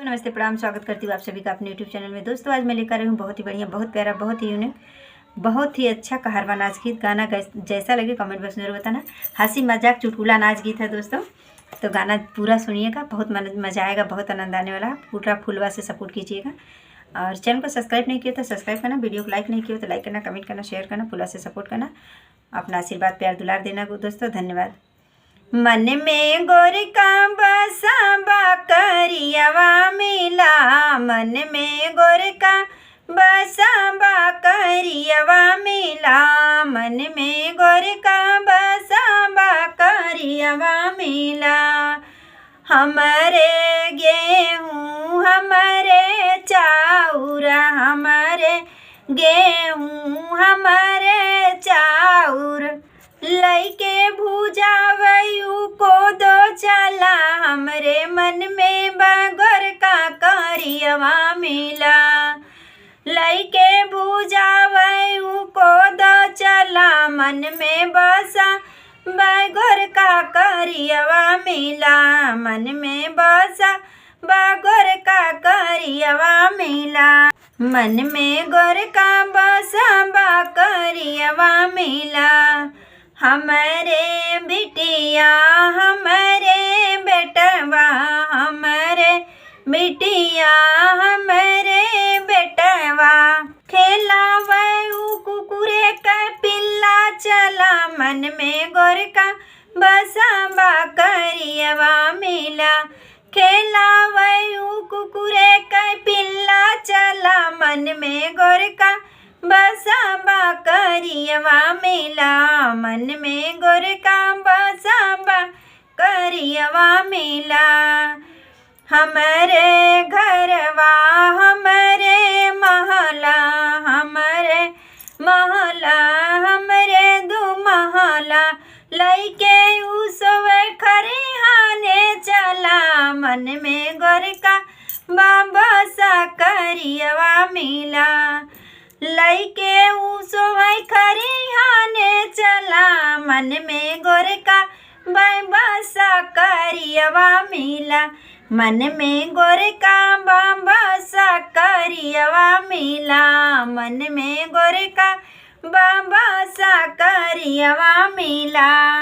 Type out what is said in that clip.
नमस्ते प्रणाम, स्वागत करती हूँ आप सभी का अपने यूट्यूब चैनल में। दोस्तों आज मैं लेकर आई हूँ बहुत ही बढ़िया, बहुत प्यारा, बहुत ही यूनिक, बहुत ही अच्छा कहारवा नाच गीत। गाना जैसा लगे कमेंट बॉक्स में बताना। हंसी मजाक चुटकुला नाच गीत है दोस्तों, तो गाना पूरा सुनिएगा, बहुत मज़ा आएगा, बहुत आनंद आने वाला। पूरा फुलवा से सपोर्ट कीजिएगा और चैनल को सब्सक्राइब नहीं किया तो सब्सक्राइब करना, वीडियो को लाइक नहीं किया तो लाइक करना, कमेंट करना, शेयर करना, फुलवा से सपोर्ट करना, अपना आशीर्वाद प्यार दुलार देना दोस्तों। धन्यवाद। मन में गोरिका बसा करियवा मिला, मन में गोरिका बसा करियवा मिला, मन में गोरिका बसा करियवा मिला। हमारे गेहूँ हमारे चाउर, हमारे गेहूँ हमारे चाउर, लइके भुजावयू को दो चला, हमरे मन में बगर का करियवा मिला। लइके भुजावयू को दो चला, मन में बसा बगर का करियवा मिला, मन में बसा बगर का करियवा मिला। मन में गोर का बसा करियवा मिला। हमारे बिटिया हमारे बेटवा, हमारे बिटिया हमारे बेटवा, खेलावयू कुकुरे का पिल्ला चला, मन में गोर का बसा करियवा मिला। खेलावयू कुकुरे का पिल्ला चला, मन में गोर का बसा करियवा मिला, मन में गोर का बसा करियवा मिला। हमारे घरवा हमारे महला, हमारे महला हमारे दो महला, लइके उसवे खरिहाने चला, मन में गोर का बसा करियवा मिला। लइके उसवे खरिहाने चला, मन में गोर का बसा करियवा मिला, मन में गोर का बसा करियवा मिला, मन में गोर का बसा करियवा मिला।